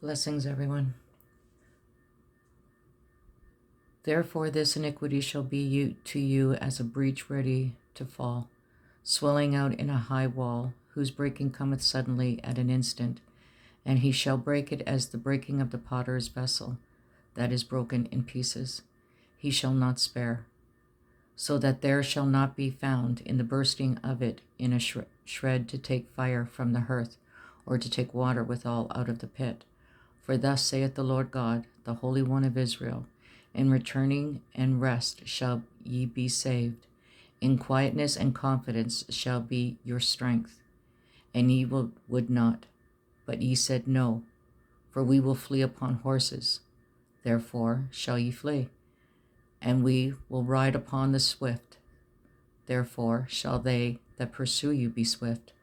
Blessings, everyone. Therefore this iniquity shall be to you as a breach ready to fall, swelling out in a high wall, whose breaking cometh suddenly at an instant, and he shall break it as the breaking of the potter's vessel, that is broken in pieces. He shall not spare, so that there shall not be found in the bursting of it in a shred to take fire from the hearth, or to take water withal out of the pit. For thus saith the Lord God, the Holy One of Israel, in returning and rest shall ye be saved. In quietness and confidence shall be your strength. And ye would not, but ye said, No, for we will flee upon horses. Therefore shall ye flee. And we will ride upon the swift. Therefore shall they that pursue you be swift.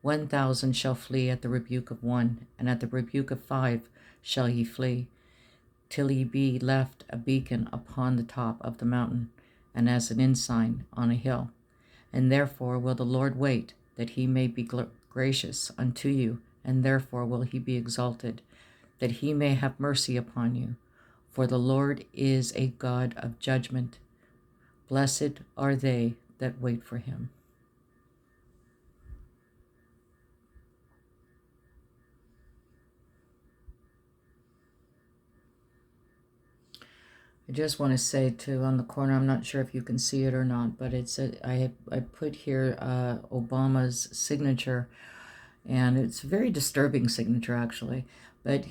1,000 shall flee at the rebuke of one, and at the rebuke of 5 shall ye flee, till ye be left a beacon upon the top of the mountain, and as an ensign on a hill. And therefore will the Lord wait, that he may be gracious unto you, and therefore will he be exalted, that he may have mercy upon you. For the Lord is a God of judgment. Blessed are they that wait for him. I just want to say too, on the corner, I'm not sure if you can see it or not, but I put here Obama's signature, and it's a very disturbing signature actually. But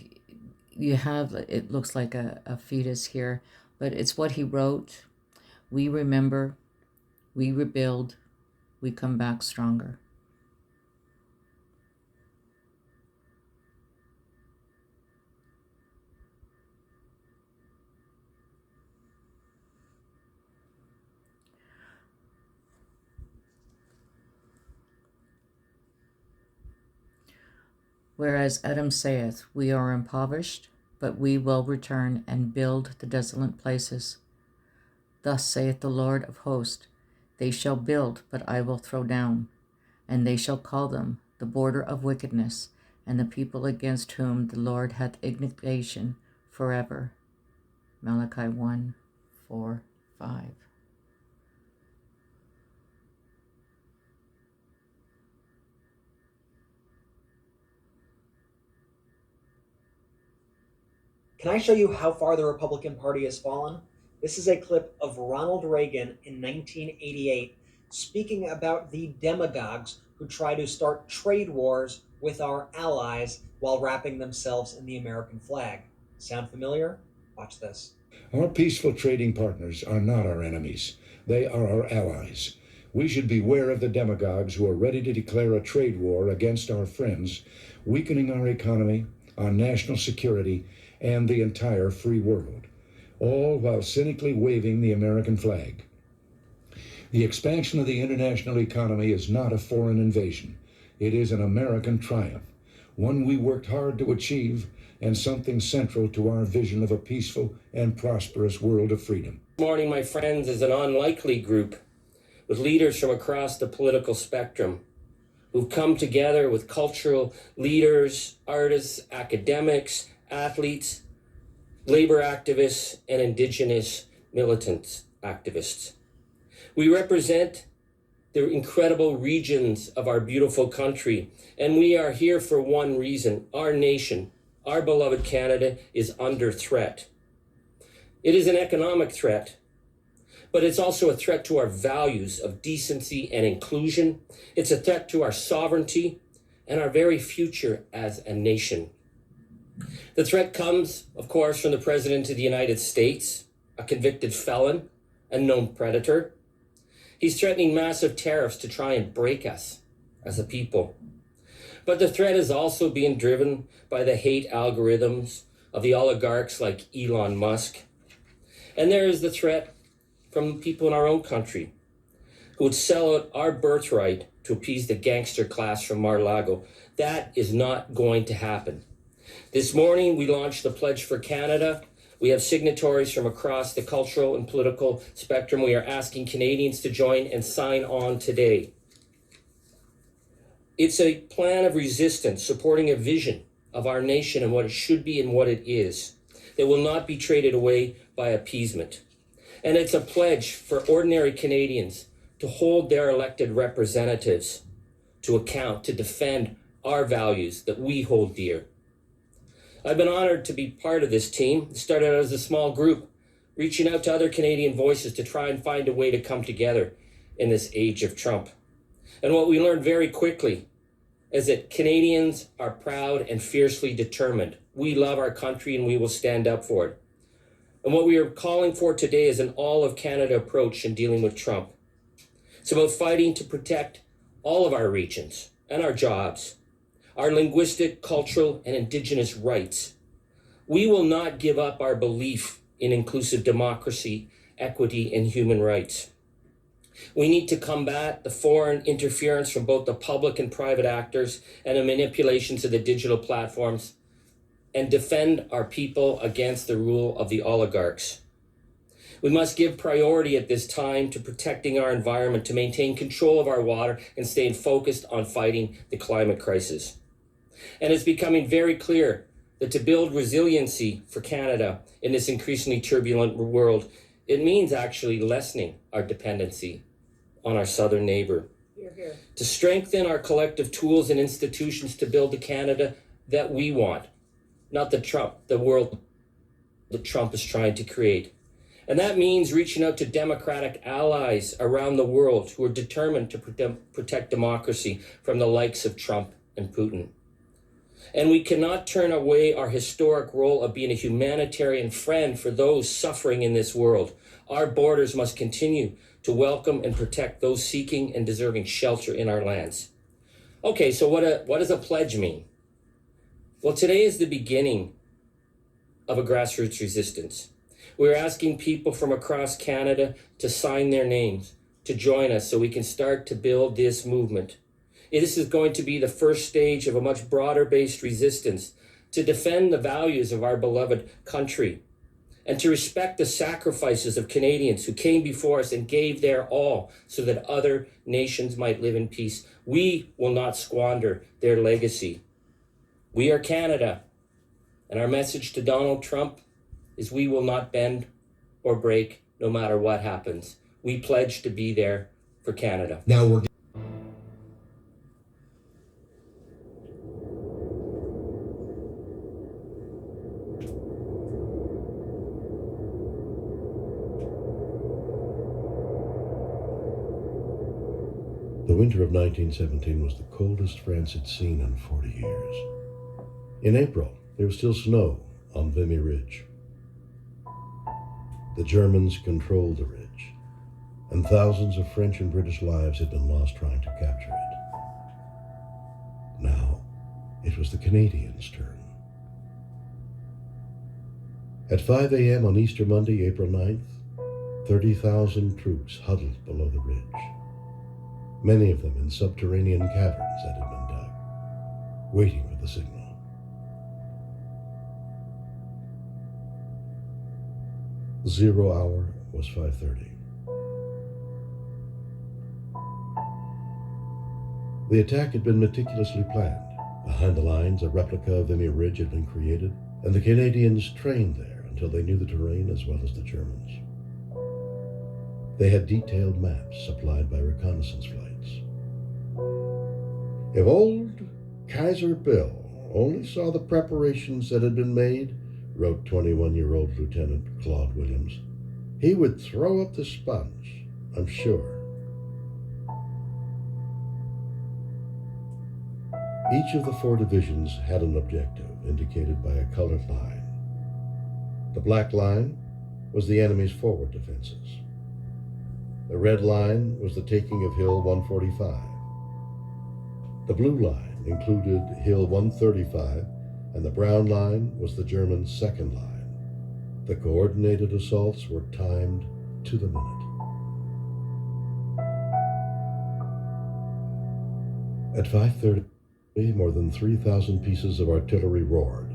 you have, it looks like a fetus here, but it's what he wrote. We remember, we rebuild, we come back stronger. Whereas Adam saith, We are impoverished, but we will return and build the desolate places. Thus saith the Lord of hosts, They shall build, but I will throw down, and they shall call them the border of wickedness, and the people against whom the Lord hath indignation forever. Malachi 1, 4, 5. Can I show you how far the Republican Party has fallen? This is a clip of Ronald Reagan in 1988 speaking about the demagogues who try to start trade wars with our allies while wrapping themselves in the American flag. Sound familiar? Watch this. Our peaceful trading partners are not our enemies. They are our allies. We should beware of the demagogues who are ready to declare a trade war against our friends, weakening our economy, our national security, and the entire free world, all while cynically waving the American flag. The expansion of the international economy is not a foreign invasion. It is an American triumph, one we worked hard to achieve, and something central to our vision of a peaceful and prosperous world of freedom. This morning, my friends, is an unlikely group with leaders from across the political spectrum who've come together with cultural leaders, artists, academics, athletes, labor activists, and indigenous militant activists. We represent the incredible regions of our beautiful country, and we are here for one reason. Our nation, our beloved Canada, is under threat. It is an economic threat, but it's also a threat to our values of decency and inclusion. It's a threat to our sovereignty and our very future as a nation. The threat comes, of course, from the President of the United States, a convicted felon, a known predator. He's threatening massive tariffs to try and break us as a people. But the threat is also being driven by the hate algorithms of the oligarchs like Elon Musk. And there is the threat from people in our own country who would sell out our birthright to appease the gangster class from Mar-a-Lago. That is not going to happen. This morning, we launched the Pledge for Canada. We have signatories from across the cultural and political spectrum. We are asking Canadians to join and sign on today. It's a plan of resistance supporting a vision of our nation and what it should be and what it is. That will not be traded away by appeasement. And it's a pledge for ordinary Canadians to hold their elected representatives to account, to defend our values that we hold dear. I've been honored to be part of this team. It started out as a small group, reaching out to other Canadian voices to try and find a way to come together in this age of Trump. And what we learned very quickly is that Canadians are proud and fiercely determined. We love our country and we will stand up for it. And what we are calling for today is an all-of-Canada approach in dealing with Trump. It's about fighting to protect all of our regions and our jobs, our linguistic, cultural, and Indigenous rights. We will not give up our belief in inclusive democracy, equity, and human rights. We need to combat the foreign interference from both the public and private actors and the manipulations of the digital platforms, and defend our people against the rule of the oligarchs. We must give priority at this time to protecting our environment, to maintain control of our water, and staying focused on fighting the climate crisis. And it's becoming very clear that to build resiliency for Canada in this increasingly turbulent world, it means actually lessening our dependency on our southern neighbor. Hear, hear. To strengthen our collective tools and institutions to build the Canada that we want, not the world that Trump is trying to create. And that means reaching out to democratic allies around the world who are determined to protect democracy from the likes of Trump and Putin. And we cannot turn away our historic role of being a humanitarian friend for those suffering in this world. Our borders must continue to welcome and protect those seeking and deserving shelter in our lands. Okay, so what does a pledge mean? Well, today is the beginning of a grassroots resistance. We're asking people from across Canada to sign their names, to join us so we can start to build this movement. This is going to be the first stage of a much broader-based resistance to defend the values of our beloved country and to respect the sacrifices of Canadians who came before us and gave their all so that other nations might live in peace. We will not squander their legacy. We are Canada, and our message to Donald Trump is we will not bend or break no matter what happens. We pledge to be there for Canada. Now we're The winter of 1917 was the coldest France had seen in 40 years. In April, there was still snow on Vimy Ridge. The Germans controlled the ridge, and thousands of French and British lives had been lost trying to capture it. Now, it was the Canadians' turn. At 5 a.m. on Easter Monday, April 9th, 30,000 troops huddled below the ridge, many of them in subterranean caverns that had been dug, waiting for the signal. The 0 hour was 5:30. The attack had been meticulously planned. Behind the lines, a replica of Vimy Ridge had been created, and the Canadians trained there until they knew the terrain as well as the Germans. They had detailed maps supplied by reconnaissance flights. If old Kaiser Bill only saw the preparations that had been made, wrote 21-year-old Lieutenant Claude Williams, he would throw up the sponge, I'm sure. Each of the 4 divisions had an objective indicated by a colored line. The black line was the enemy's forward defenses. The red line was the taking of Hill 145. The blue line included Hill 135, and the brown line was the German second line. The coordinated assaults were timed to the minute. At 5:30, more than 3,000 pieces of artillery roared.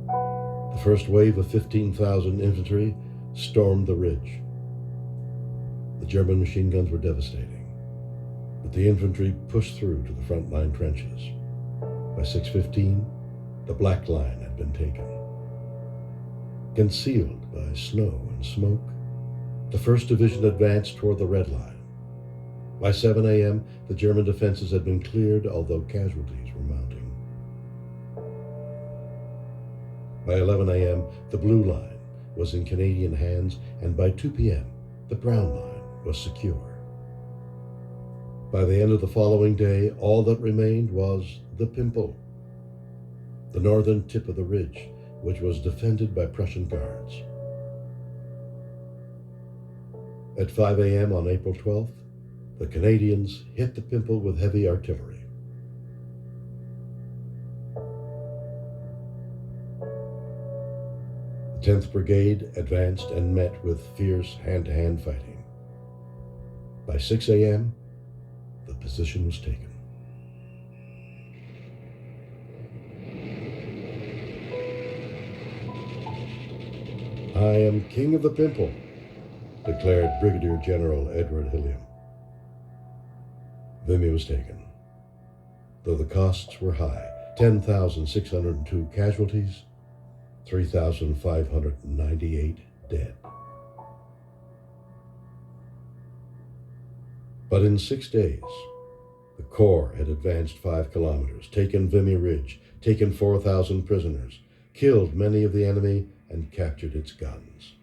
The first wave of 15,000 infantry stormed the ridge. The German machine guns were devastating, but the infantry pushed through to the front line trenches. By 6:15, the Black Line had been taken. Concealed by snow and smoke, the 1st Division advanced toward the Red Line. By 7 a.m., the German defenses had been cleared, although casualties were mounting. By 11 a.m., the Blue Line was in Canadian hands, and by 2 p.m., the Brown Line was secure. By the end of the following day, all that remained was the Pimple, the northern tip of the ridge, which was defended by Prussian guards. At 5 a.m. on April 12th, the Canadians hit the Pimple with heavy artillery. The 10th Brigade advanced and met with fierce hand-to-hand fighting. By 6 a.m., the position was taken. "I am King of the Pimple," declared Brigadier General Edward Hilliam. Vimy was taken, though the costs were high: 10,602 casualties, 3,598 dead. But in 6 days, the Corps had advanced 5 kilometers, taken Vimy Ridge, taken 4,000 prisoners, killed many of the enemy, and captured its guns.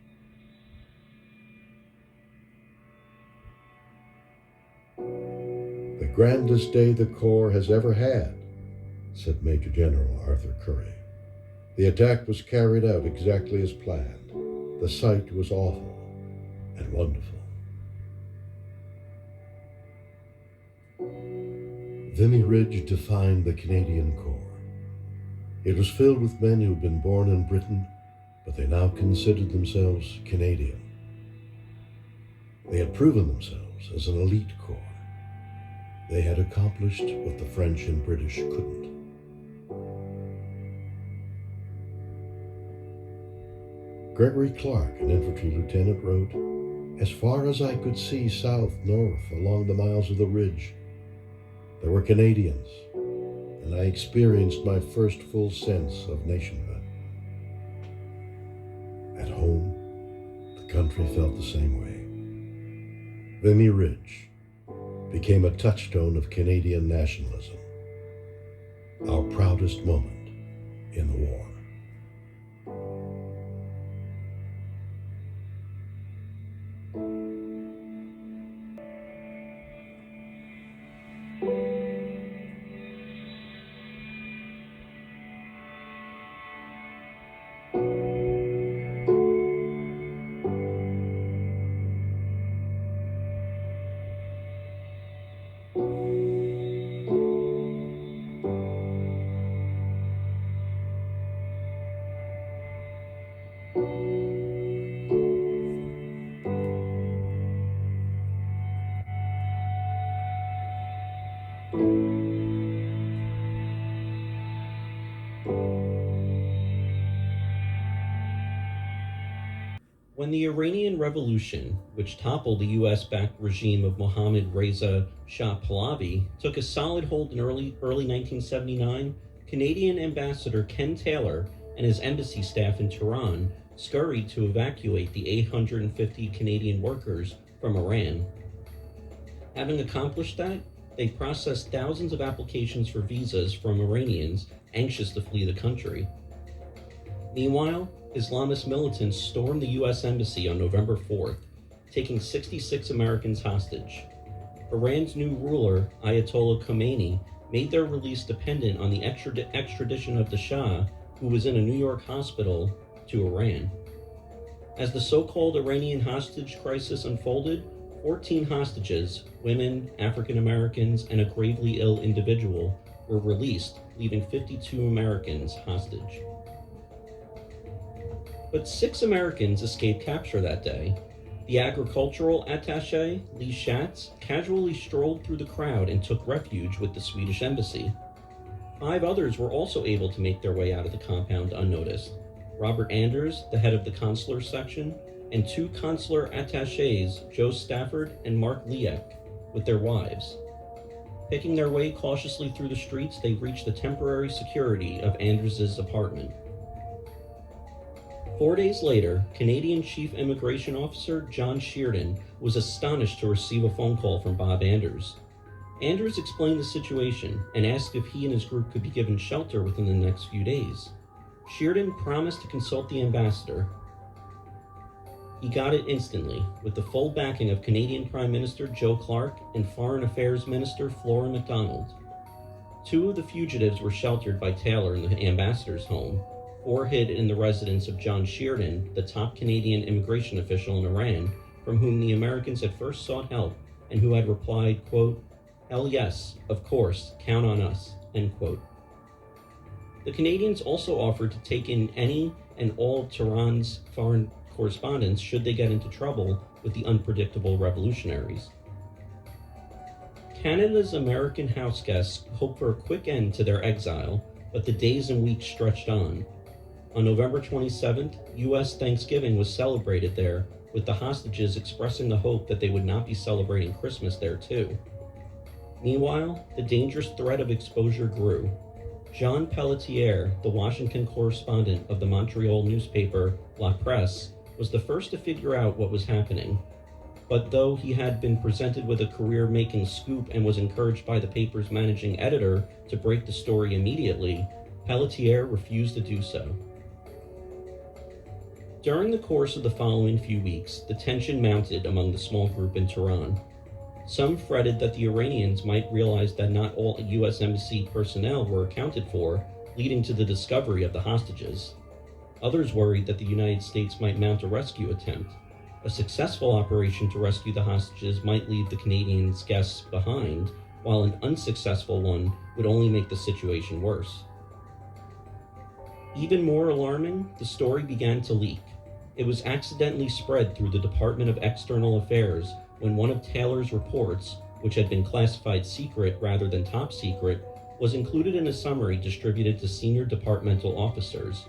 "The grandest day the Corps has ever had," said Major General Arthur Currie. "The attack was carried out exactly as planned. The sight was awful and wonderful." Vimy Ridge defined the Canadian Corps. It was filled with men who had been born in Britain, but they now considered themselves Canadian. They had proven themselves as an elite corps. They had accomplished what the French and British couldn't. Gregory Clark, an infantry lieutenant, wrote, "As far as I could see south, north, along the miles of the ridge, there were Canadians, and I experienced my first full sense of nationhood. At home, the country felt the same way." Vimy Ridge became a touchstone of Canadian nationalism, our proudest moment in the war. When the Iranian Revolution, which toppled the US-backed regime of Mohammad Reza Shah Pahlavi, took a solid hold in early 1979, Canadian Ambassador Ken Taylor and his embassy staff in Tehran scurried to evacuate the 850 Canadian workers from Iran. Having accomplished that, they processed thousands of applications for visas from Iranians anxious to flee the country. Meanwhile, Islamist militants stormed the U.S. Embassy on November 4th, taking 66 Americans hostage. Iran's new ruler, Ayatollah Khomeini, made their release dependent on the extradition of the Shah, who was in a New York hospital, to Iran. As the so-called Iranian hostage crisis unfolded, 14 hostages, women, African Americans, and a gravely ill individual, were released, leaving 52 Americans hostage. But 6 Americans escaped capture that day. The agricultural attaché, Lee Schatz, casually strolled through the crowd and took refuge with the Swedish embassy. 5 others were also able to make their way out of the compound unnoticed. Robert Anders, the head of the consular section, and 2 consular attachés, Joe Stafford and Mark Liek, with their wives. Picking their way cautiously through the streets, they reached the temporary security of Andrews's apartment. 4 days later, Canadian Chief Immigration Officer John Sheardon was astonished to receive a phone call from Bob Anders. Anders explained the situation and asked if he and his group could be given shelter within the next few days. Sheardon promised to consult the ambassador. He got it instantly, with the full backing of Canadian Prime Minister Joe Clark and Foreign Affairs Minister Flora MacDonald. 2 of the fugitives were sheltered by Taylor in the ambassador's home, 4 hid in the residence of John Sheardon, the top Canadian immigration official in Iran, from whom the Americans had first sought help and who had replied, quote, "Hell yes, of course, count on us," end quote. The Canadians also offered to take in any and all Tehran's foreign correspondents should they get into trouble with the unpredictable revolutionaries. Canada's American house guests hoped for a quick end to their exile, but the days and weeks stretched on. On November 27th, U.S. Thanksgiving was celebrated there, with the hostages expressing the hope that they would not be celebrating Christmas there too. Meanwhile, the dangerous threat of exposure grew. Jean Pelletier, the Washington correspondent of the Montreal newspaper La Presse, was the first to figure out what was happening. But though he had been presented with a career-making scoop and was encouraged by the paper's managing editor to break the story immediately, Pelletier refused to do so. During the course of the following few weeks, the tension mounted among the small group in Tehran. Some fretted that the Iranians might realize that not all U.S. Embassy personnel were accounted for, leading to the discovery of the hostages. Others worried that the United States might mount a rescue attempt. A successful operation to rescue the hostages might leave the Canadians' guests behind, while an unsuccessful one would only make the situation worse. Even more alarming, the story began to leak. It was accidentally spread through the Department of External Affairs when one of Taylor's reports, which had been classified secret rather than top secret, was included in a summary distributed to senior departmental officers.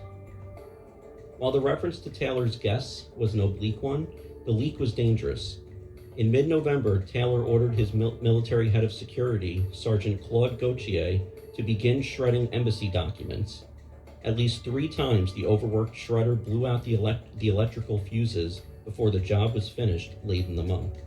While the reference to Taylor's guests was an oblique one, the leak was dangerous. In mid-November, Taylor ordered his military head of security, Sergeant Claude Gauthier, to begin shredding embassy documents. At least 3 times the overworked shredder blew out the electrical fuses before the job was finished late in the month.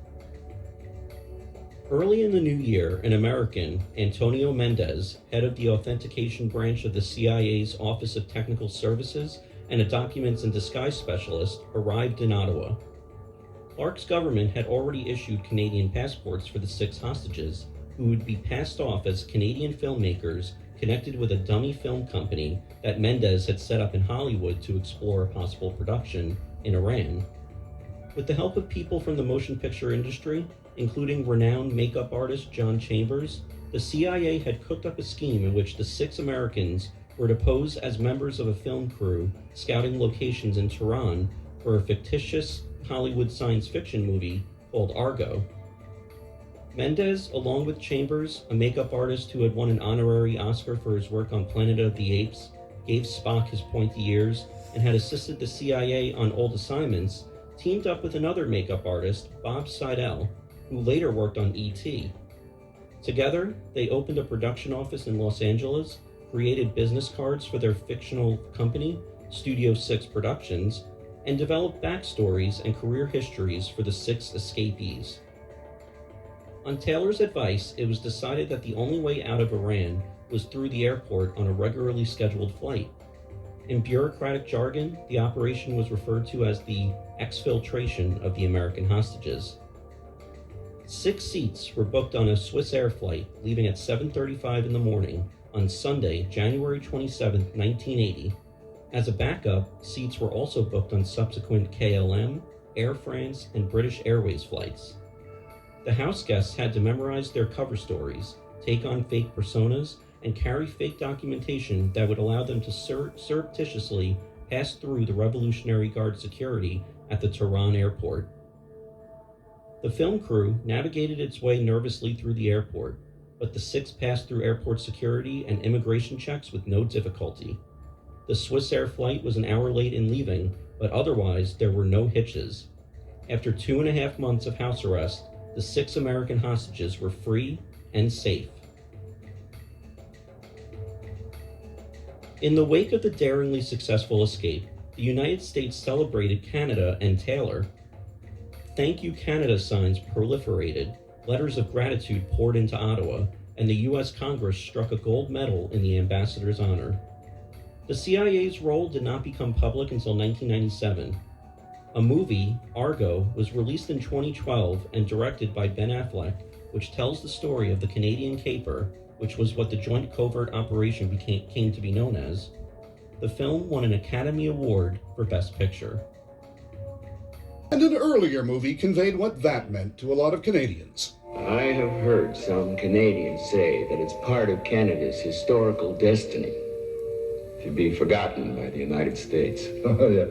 Early in the new year, an American, Antonio Mendez, head of the authentication branch of the CIA's Office of Technical Services and a documents and disguise specialist, arrived in Ottawa. Clark's government had already issued Canadian passports for the 6 hostages, who would be passed off as Canadian filmmakers connected with a dummy film company that Mendez had set up in Hollywood to explore a possible production in Iran. With the help of people from the motion picture industry, including renowned makeup artist John Chambers, the CIA had cooked up a scheme in which the 6 Americans were to pose as members of a film crew scouting locations in Tehran for a fictitious Hollywood science fiction movie called Argo. Mendez, along with Chambers, a makeup artist who had won an honorary Oscar for his work on Planet of the Apes, gave Spock his pointy ears, and had assisted the CIA on old assignments, teamed up with another makeup artist, Bob Seidel, who later worked on E.T. Together, they opened a production office in Los Angeles, created business cards for their fictional company, Studio 6 Productions, and developed backstories and career histories for the 6 escapees. On Taylor's advice, it was decided that the only way out of Iran was through the airport on a regularly scheduled flight. In bureaucratic jargon, the operation was referred to as the exfiltration of the American hostages. 6 seats were booked on a Swiss Air flight leaving at 7:35 in the morning on Sunday, January 27, 1980. As a backup, seats were also booked on subsequent KLM, Air France, and British Airways flights. The house guests had to memorize their cover stories, take on fake personas, and carry fake documentation that would allow them to surreptitiously pass through the Revolutionary Guard security at the Tehran airport. The film crew navigated its way nervously through the airport, but the 6 passed through airport security and immigration checks with no difficulty. The Swiss Air flight was an hour late in leaving, but otherwise there were no hitches. After 2.5 months of house arrest, the 6 American hostages were free and safe. In the wake of the daringly successful escape, the United States celebrated Canada and Taylor. Thank you Canada signs proliferated, letters of gratitude poured into Ottawa, and the U.S. Congress struck a gold medal in the ambassador's honor. The CIA's role did not become public until 1997. A movie, Argo, was released in 2012 and directed by Ben Affleck, which tells the story of the Canadian caper, which was what the Joint Covert Operation came to be known as. The film won an Academy Award for Best Picture. And an earlier movie conveyed what that meant to a lot of Canadians. I have heard some Canadians say that it's part of Canada's historical destiny to be forgotten by the United States. Oh, yeah.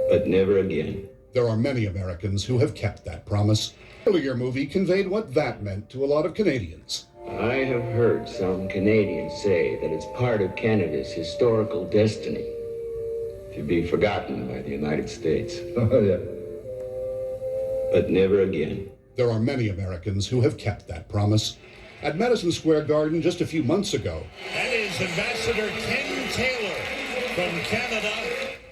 But never again. There are many Americans who have kept that promise. Earlier movie conveyed what that meant to a lot of Canadians. I have heard some Canadians say that it's part of Canada's historical destiny to be forgotten by the United States. Oh, yeah. But never again. There are many Americans who have kept that promise. At Madison Square Garden just a few months ago, That is Ambassador Ken Taylor from Canada.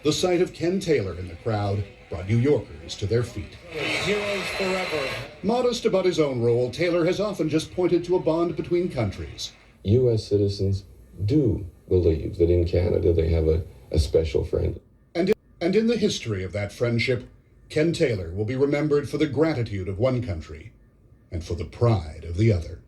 the sight of Ken Taylor in the crowd brought New Yorkers to their feet. Heroes forever. Modest about his own role, Taylor has often just pointed to a bond between countries. U.S. citizens do believe that in Canada they have a special friend. And in the history of that friendship, Ken Taylor will be remembered for the gratitude of one country and for the pride of the other.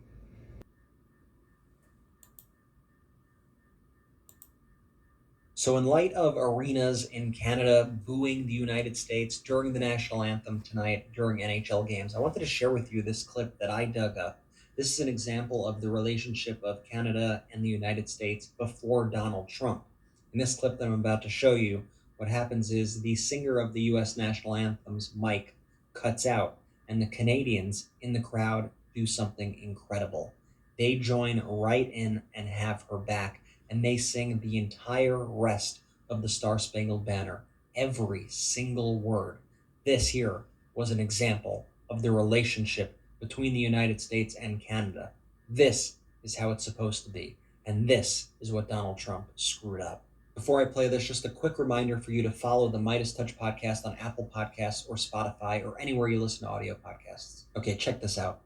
So in light of arenas in Canada booing the United States during the national anthem tonight during NHL games, I wanted to share with you this clip that I dug up. This is an example of the relationship of Canada and the United States before Donald Trump. In this clip that I'm about to show you, what happens is the singer of the U.S. national anthem's mic cuts out, and the Canadians in the crowd do something incredible. They join right in and have her back, and they sing the entire rest of the Star-Spangled Banner, every single word. This here was an example of the relationship between the United States and Canada. This is how it's supposed to be, and this is what Donald Trump screwed up. Before I play this, just a quick reminder for you to follow the Midas Touch podcast on Apple Podcasts or Spotify or anywhere you listen to audio podcasts. Okay, check this out.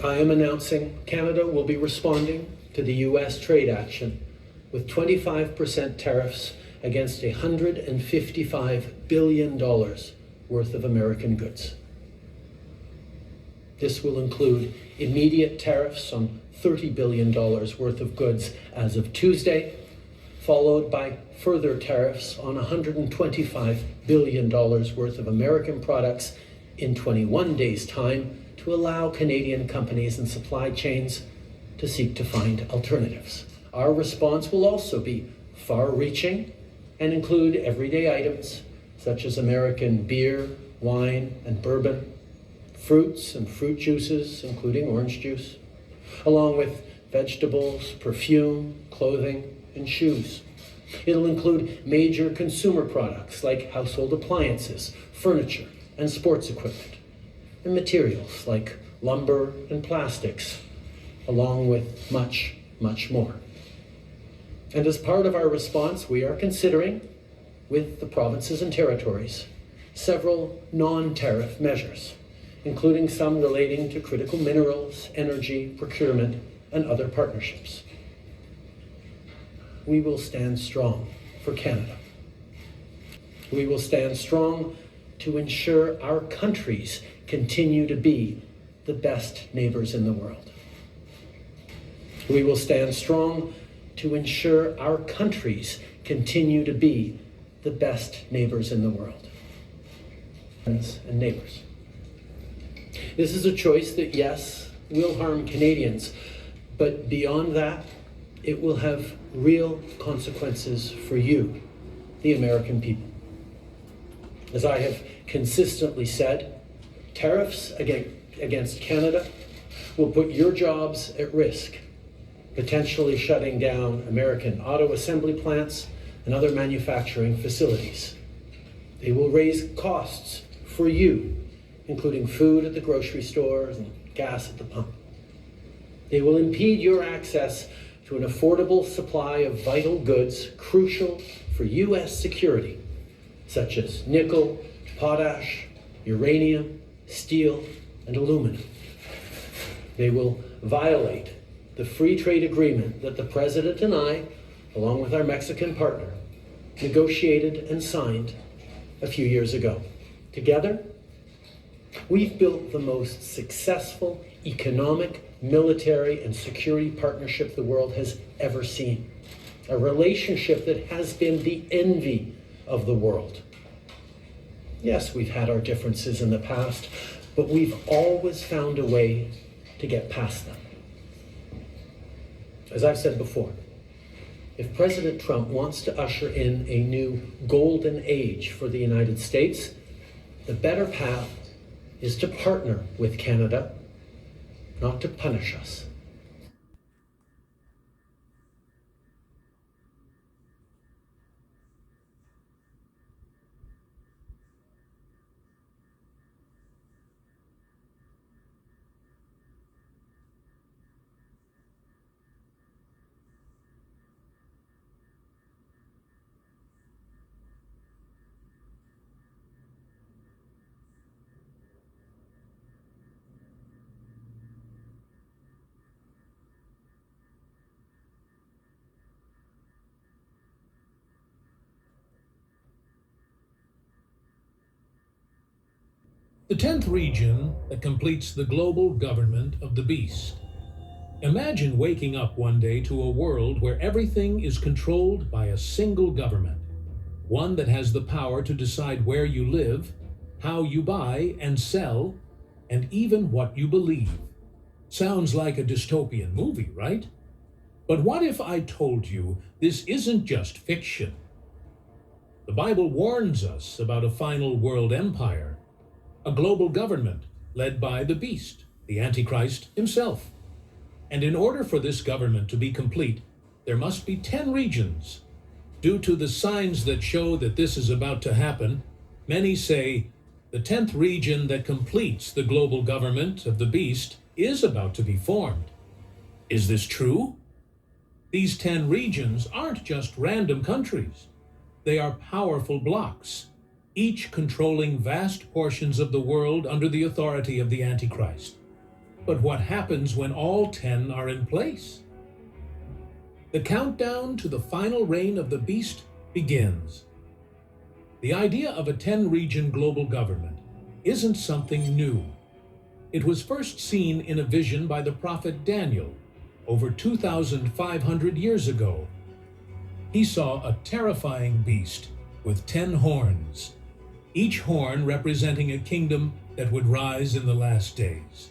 I am announcing Canada will be responding to the U.S. trade action with 25% tariffs against $155 billion worth of American goods. This will include immediate tariffs on $30 billion worth of goods as of Tuesday, followed by further tariffs on $125 billion worth of American products in 21 days' time, to allow Canadian companies and supply chains to seek to find alternatives. Our response will also be far-reaching and include everyday items such as American beer, wine, and bourbon, fruits and fruit juices, including orange juice, along with vegetables, perfume, clothing, and shoes. It'll include major consumer products like household appliances, furniture, and sports equipment, and materials like lumber and plastics, along with much, much more. And as part of our response, we are considering, with the provinces and territories, several non-tariff measures, including some relating to critical minerals, energy, procurement, and other partnerships. We will stand strong for Canada. We will stand strong to ensure our countries continue to be the best neighbors in the world. We will stand strong to ensure our countries continue to be the best neighbors in the world. Friends and neighbors. This is a choice that, yes, will harm Canadians, but beyond that, it will have real consequences for you, the American people. As I have consistently said, tariffs against Canada will put your jobs at risk, potentially shutting down American auto assembly plants and other manufacturing facilities. They will raise costs for you, including food at the grocery stores and gas at the pump. They will impede your access to an affordable supply of vital goods crucial for U.S. security, such as nickel, potash, uranium, steel, and aluminum. They will violate the free trade agreement that the President and I, along with our Mexican partner, negotiated and signed a few years ago. Together, we've built the most successful economic, military, and security partnership the world has ever seen. A relationship that has been the envy of the world. Yes, we've had our differences in the past, but we've always found a way to get past them. As I've said before, if President Trump wants to usher in a new golden age for the United States, the better path is to partner with Canada, not to punish us. The 10th region that completes the global government of the beast. Imagine waking up one day to a world where everything is controlled by a single government, one that has the power to decide where you live, how you buy and sell, and even what you believe. Sounds like a dystopian movie, right? But what if I told you this isn't just fiction? The Bible warns us about a final world empire, a global government led by the beast, the Antichrist himself. And in order for this government to be complete, there must be 10 regions. Due to the signs that show that this is about to happen, many say the 10th region that completes the global government of the beast is about to be formed. Is this true? These 10 regions aren't just random countries. They are powerful blocks, each controlling vast portions of the world under the authority of the Antichrist. But what happens when all 10 are in place? The countdown to the final reign of the beast begins. The idea of a 10-region global government isn't something new. It was first seen in a vision by the prophet Daniel over 2,500 years ago. He saw a terrifying beast with 10 horns, each horn representing a kingdom that would rise in the last days.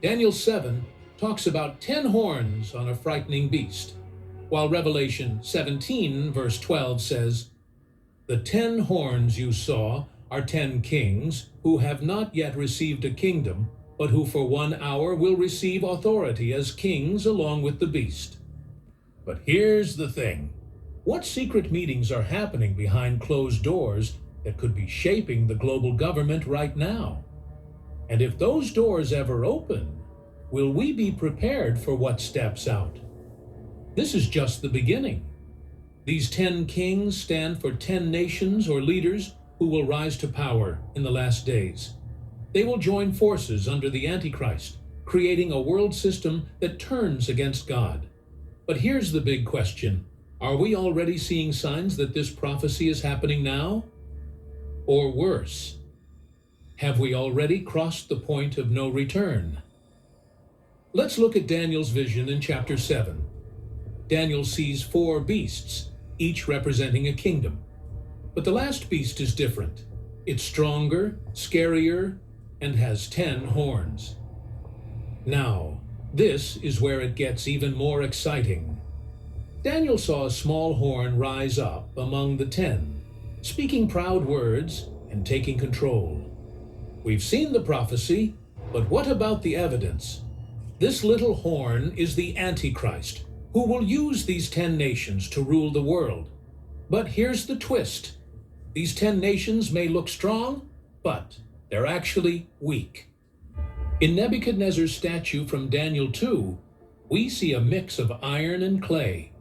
Daniel 7 talks about 10 horns on a frightening beast, while Revelation 17 verse 12 says, "The 10 horns you saw are 10 kings who have not yet received a kingdom, but who for 1 hour will receive authority as kings along with the beast." But here's the thing. What secret meetings are happening behind closed doors that could be shaping the global government right now? And if those doors ever open, will we be prepared for what steps out? This is just the beginning. These 10 kings stand for 10 nations or leaders who will rise to power in the last days. They will join forces under the Antichrist, creating a world system that turns against God. But here's the big question. Are we already seeing signs that this prophecy is happening now? or worse? Have we already crossed the point of no return? Let's look at Daniel's vision in chapter 7. Daniel sees 4 beasts, each representing a kingdom. But the last beast is different. It's stronger, scarier, and has 10 horns. Now, this is where it gets even more exciting. Daniel saw a small horn rise up among the 10, speaking proud words and taking control. We've seen the prophecy, but what about the evidence? This little horn is the Antichrist, who will use these 10 nations to rule the world. But here's the twist. These 10 nations may look strong, but they're actually weak. In Nebuchadnezzar's statue from Daniel 2, we see a mix of iron and clay,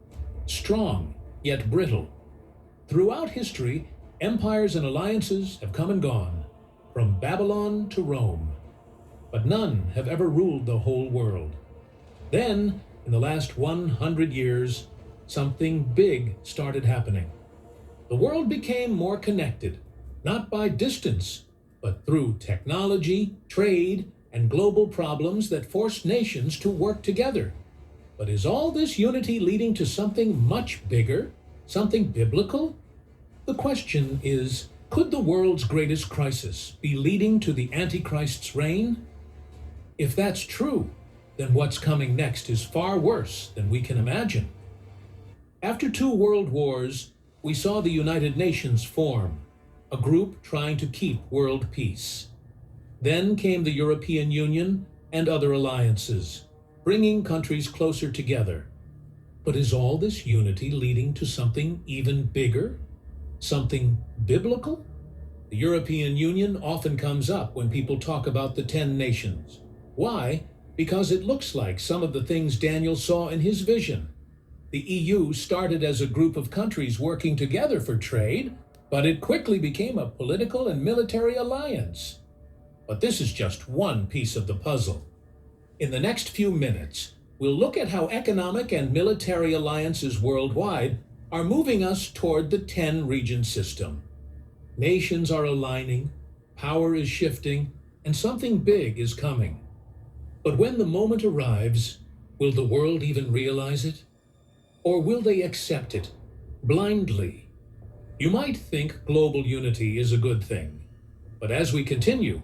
strong yet brittle. Throughout history, empires and alliances have come and gone, from Babylon to Rome, but none have ever ruled the whole world. Then, in the last 100 years, something big started happening. The world became more connected, not by distance, but through technology, trade, and global problems that forced nations to work together. But is all this unity leading to something much bigger, something biblical? The question is, could the world's greatest crisis be leading to the Antichrist's reign? If that's true, then what's coming next is far worse than we can imagine. After 2 world wars, we saw the United Nations form, a group trying to keep world peace. Then came the European Union and other alliances, bringing countries closer together. But is all this unity leading to something even bigger? Something biblical? The European Union often comes up when people talk about the 10 nations. Why? Because it looks like some of the things Daniel saw in his vision. The EU started as a group of countries working together for trade, but it quickly became a political and military alliance. But this is just one piece of the puzzle. In the next few minutes, we'll look at how economic and military alliances worldwide are moving us toward the 10-region system. Nations are aligning, power is shifting, and something big is coming. But when the moment arrives, will the world even realize it? Or will they accept it blindly? You might think global unity is a good thing, but as we continue,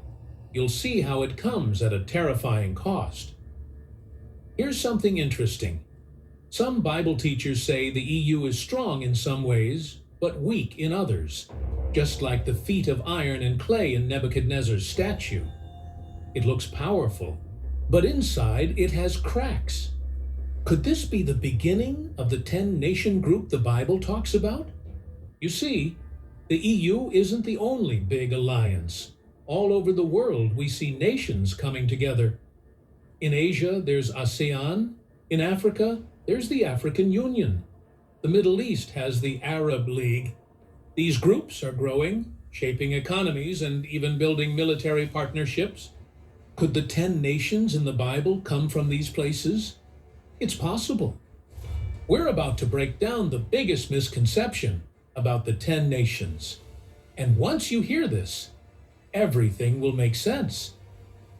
you'll see how it comes at a terrifying cost. Here's something interesting. Some Bible teachers say the EU is strong in some ways, but weak in others, just like the feet of iron and clay in Nebuchadnezzar's statue. It looks powerful, but inside it has cracks. Could this be the beginning of the 10-nation group the Bible talks about? You see, the EU isn't the only big alliance. All over the world, we see nations coming together. In Asia, there's ASEAN. In Africa, there's the African Union. The Middle East has the Arab League. These groups are growing, shaping economies, and even building military partnerships. Could the 10 nations in the Bible come from these places? It's possible. We're about to break down the biggest misconception about the 10 nations. And once you hear this, everything will make sense.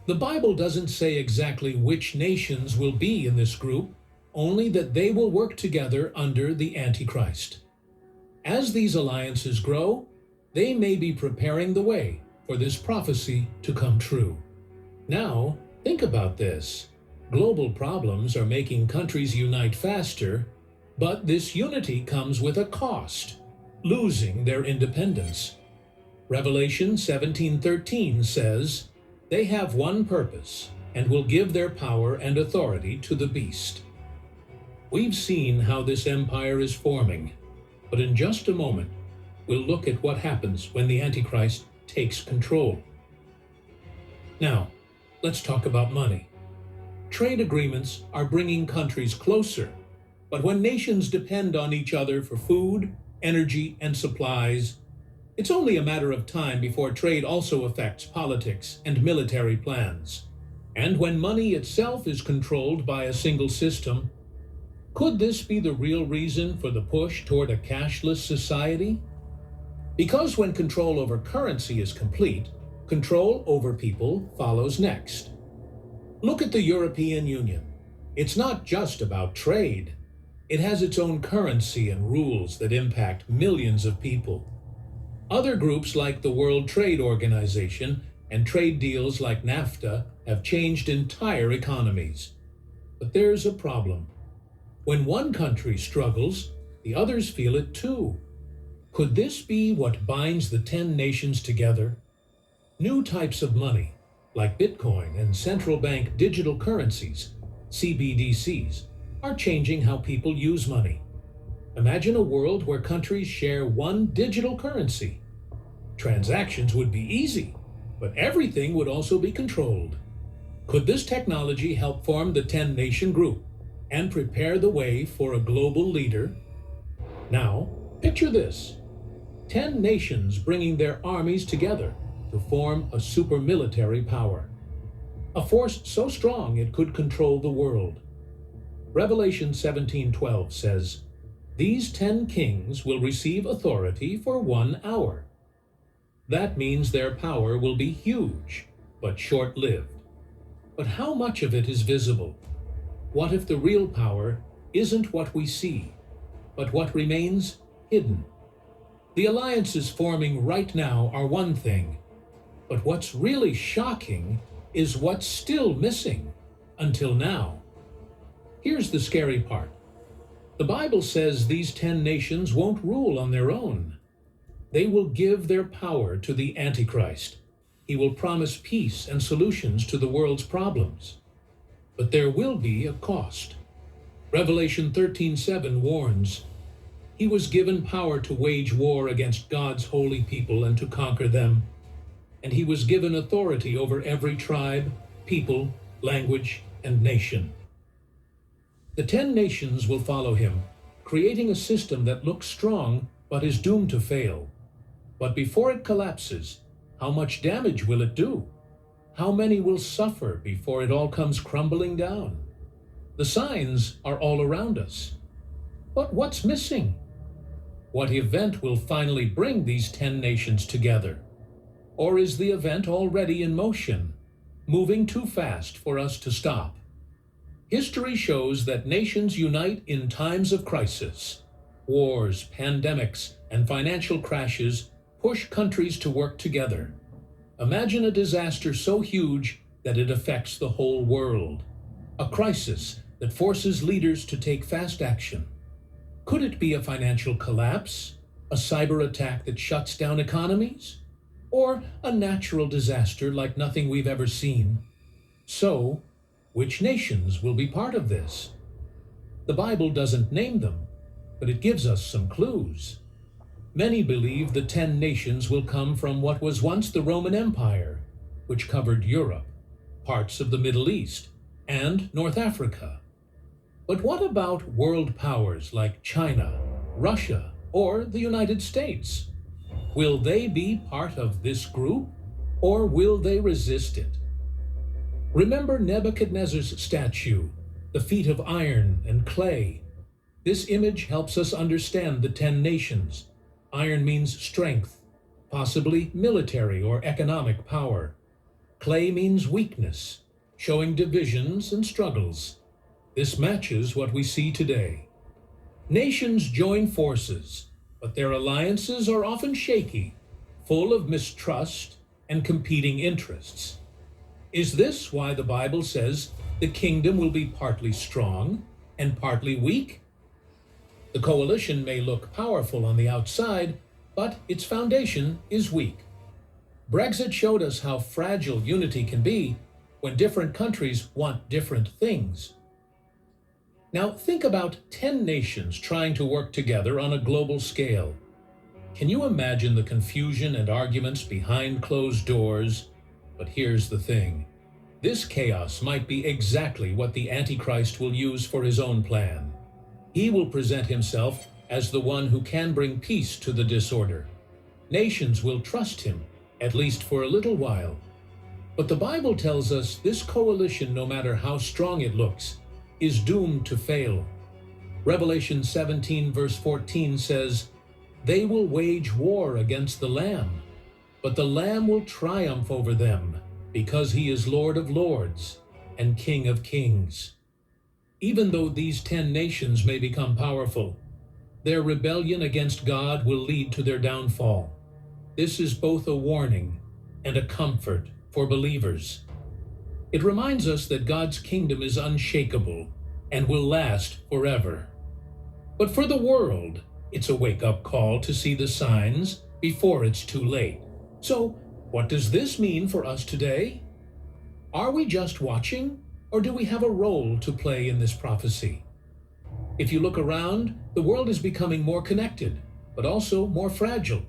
The Bible doesn't say exactly which nations will be in this group, only that they will work together under the Antichrist. As these alliances grow, they may be preparing the way for this prophecy to come true. Now, think about this. Global problems are making countries unite faster, but this unity comes with a cost, losing their independence. Revelation 17:13 says, "They have one purpose and will give their power and authority to the beast." We've seen how this empire is forming, but in just a moment, we'll look at what happens when the Antichrist takes control. Now, let's talk about money. Trade agreements are bringing countries closer, but when nations depend on each other for food, energy, and supplies, it's only a matter of time before trade also affects politics and military plans. And when money itself is controlled by a single system, could this be the real reason for the push toward a cashless society? Because when control over currency is complete, control over people follows next. Look at the European Union. It's not just about trade. It has its own currency and rules that impact millions of people. Other groups like the World Trade Organization and trade deals like NAFTA have changed entire economies. But there's a problem. When one country struggles, the others feel it too. Could this be what binds the 10 nations together? New types of money, like Bitcoin and central bank digital currencies, CBDCs, are changing how people use money. Imagine a world where countries share one digital currency. Transactions would be easy, but everything would also be controlled. Could this technology help form the 10-nation group and prepare the way for a global leader? Now, picture this. 10 nations bringing their armies together to form a super military power. A force so strong it could control the world. Revelation 17:12 says, "These 10 kings will receive authority for 1 hour." That means their power will be huge, but short-lived. But how much of it is visible? What if the real power isn't what we see, but what remains hidden? The alliances forming right now are one thing, but what's really shocking is what's still missing until now. Here's the scary part. The Bible says these 10 nations won't rule on their own. They will give their power to the Antichrist. He will promise peace and solutions to the world's problems. But there will be a cost. Revelation 13:7 warns, "He was given power to wage war against God's holy people and to conquer them. And he was given authority over every tribe, people, language, and nation." The 10 nations will follow him, creating a system that looks strong but is doomed to fail. But before it collapses, how much damage will it do? How many will suffer before it all comes crumbling down? The signs are all around us. But what's missing? What event will finally bring these 10 nations together? Or is the event already in motion, moving too fast for us to stop? History shows that nations unite in times of crisis. Wars, pandemics, and financial crashes push countries to work together. Imagine a disaster so huge that it affects the whole world. A crisis that forces leaders to take fast action. Could it be a financial collapse, a cyber attack that shuts down economies, or a natural disaster like nothing we've ever seen? So, which nations will be part of this? The Bible doesn't name them, but it gives us some clues. Many believe the 10 nations will come from what was once the Roman Empire, which covered Europe, parts of the Middle East, and North Africa. But what about world powers like China, Russia, or the United States? Will they be part of this group, or will they resist it? Remember Nebuchadnezzar's statue, the feet of iron and clay. This image helps us understand the 10 nations. Iron means strength, possibly military or economic power. Clay means weakness, showing divisions and struggles. This matches what we see today. Nations join forces, but their alliances are often shaky, full of mistrust and competing interests. Is this why the Bible says the kingdom will be partly strong and partly weak? The coalition may look powerful on the outside, but its foundation is weak. Brexit showed us how fragile unity can be when different countries want different things. Now think about 10 nations trying to work together on a global scale. Can you imagine the confusion and arguments behind closed doors? But here's the thing. This chaos might be exactly what the Antichrist will use for his own plan. He will present himself as the one who can bring peace to the disorder. Nations will trust him, at least for a little while. But the Bible tells us this coalition, no matter how strong it looks, is doomed to fail. Revelation 17 verse 14 says, They will wage war against the Lamb, but the Lamb will triumph over them, because he is Lord of lords and King of kings. Even though these 10 nations may become powerful, their rebellion against God will lead to their downfall. This is both a warning and a comfort for believers. It reminds us that God's kingdom is unshakable and will last forever. But for the world, it's a wake-up call to see the signs before it's too late. So, what does this mean for us today? Are we just watching, or do we have a role to play in this prophecy? If you look around, the world is becoming more connected, but also more fragile.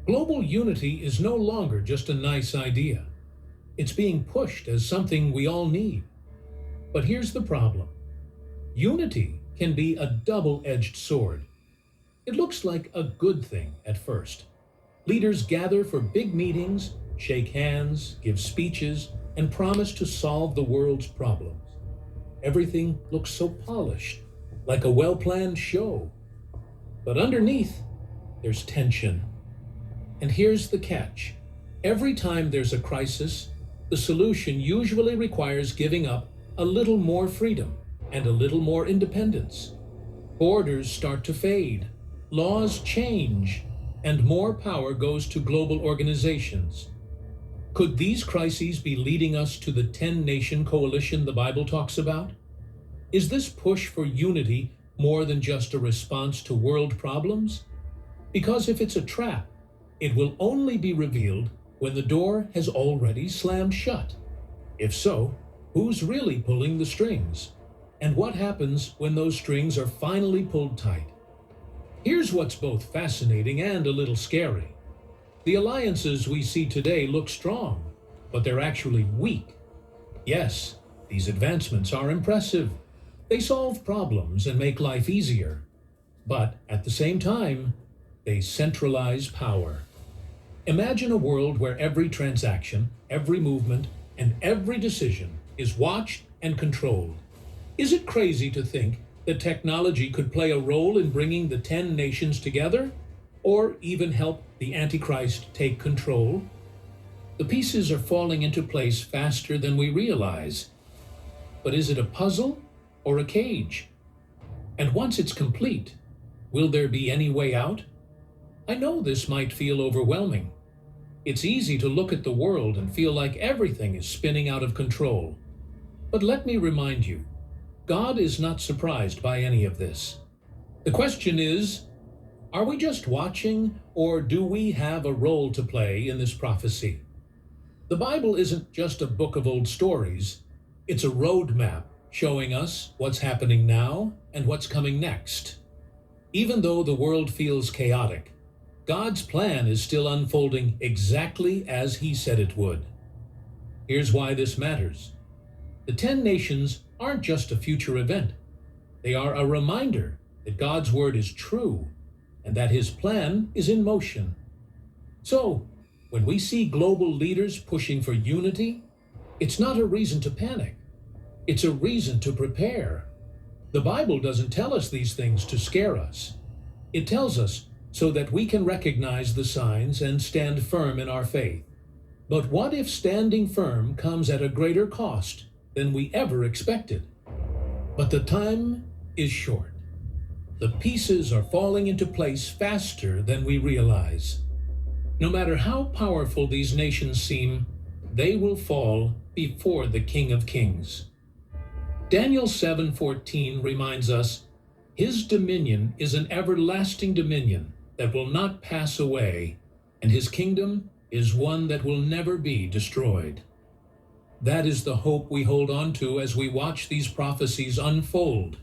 Global unity is no longer just a nice idea. It's being pushed as something we all need. But here's the problem. Unity can be a double-edged sword. It looks like a good thing at first. Leaders gather for big meetings, shake hands, give speeches, and promise to solve the world's problems. Everything looks so polished, like a well-planned show. But underneath, there's tension. And here's the catch. Every time there's a crisis, the solution usually requires giving up a little more freedom and a little more independence. Borders start to fade, laws change, and more power goes to global organizations. Could these crises be leading us to the 10-nation coalition the Bible talks about? Is this push for unity more than just a response to world problems? Because if it's a trap, it will only be revealed when the door has already slammed shut. If so, who's really pulling the strings? And what happens when those strings are finally pulled tight? Here's what's both fascinating and a little scary. The alliances we see today look strong, but they're actually weak. Yes, these advancements are impressive. They solve problems and make life easier. But at the same time, they centralize power. Imagine a world where every transaction, every movement, and every decision is watched and controlled. Is it crazy to think that technology could play a role in bringing the 10 nations together, or even help the Antichrist take control? The pieces are falling into place faster than we realize. But is it a puzzle or a cage? And once it's complete, will there be any way out? I know this might feel overwhelming. It's easy to look at the world and feel like everything is spinning out of control. But let me remind you, God is not surprised by any of this. The question is, are we just watching, or do we have a role to play in this prophecy? The Bible isn't just a book of old stories. It's a roadmap showing us what's happening now and what's coming next. Even though the world feels chaotic, God's plan is still unfolding exactly as He said it would. Here's why this matters. The 10 nations aren't just a future event. They are a reminder that God's word is true and that His plan is in motion. So, when we see global leaders pushing for unity, it's not a reason to panic. It's a reason to prepare. The Bible doesn't tell us these things to scare us. It tells us so that we can recognize the signs and stand firm in our faith. But what if standing firm comes at a greater cost than we ever expected? But the time is short. The pieces are falling into place faster than we realize. No matter how powerful these nations seem, they will fall before the King of Kings. Daniel 7:14 reminds us, His dominion is an everlasting dominion that will not pass away, and His kingdom is one that will never be destroyed. That is the hope we hold on to as we watch these prophecies unfold.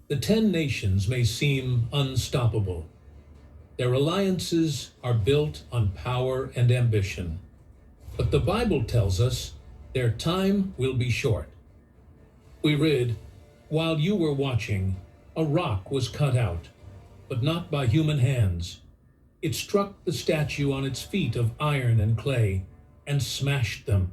The 10 nations may seem unstoppable. Their alliances are built on power and ambition. But the Bible tells us their time will be short. We read, "While you were watching, a rock was cut out, but not by human hands. It struck the statue on its feet of iron and clay and smashed them.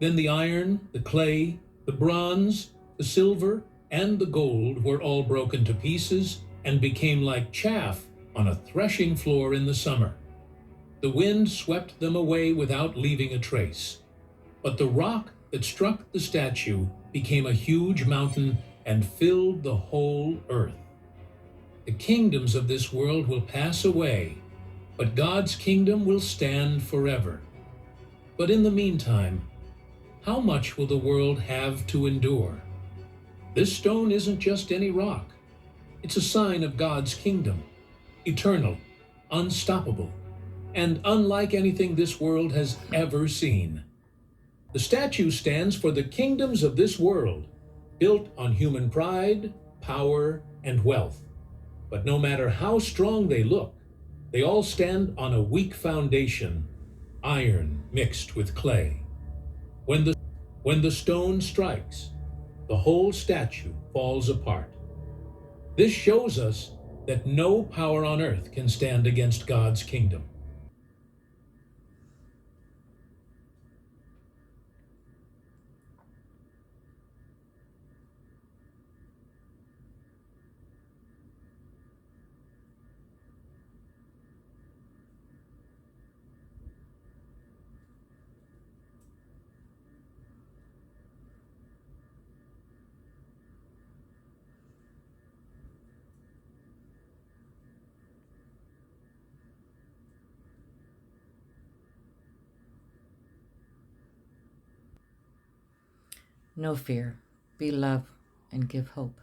Then the iron, the clay, the bronze, the silver, and the gold were all broken to pieces and became like chaff on a threshing floor in the summer. The wind swept them away without leaving a trace. But the rock that struck the statue became a huge mountain and filled the whole earth. The kingdoms of this world will pass away, but God's kingdom will stand forever. But in the meantime, how much will the world have to endure? This stone isn't just any rock. It's a sign of God's kingdom, eternal, unstoppable, and unlike anything this world has ever seen. The statue stands for the kingdoms of this world, built on human pride, power, and wealth. But no matter how strong they look, they all stand on a weak foundation, iron mixed with clay. When the stone strikes, the whole statue falls apart. This shows us that no power on earth can stand against God's kingdom. No fear, be love, and give hope.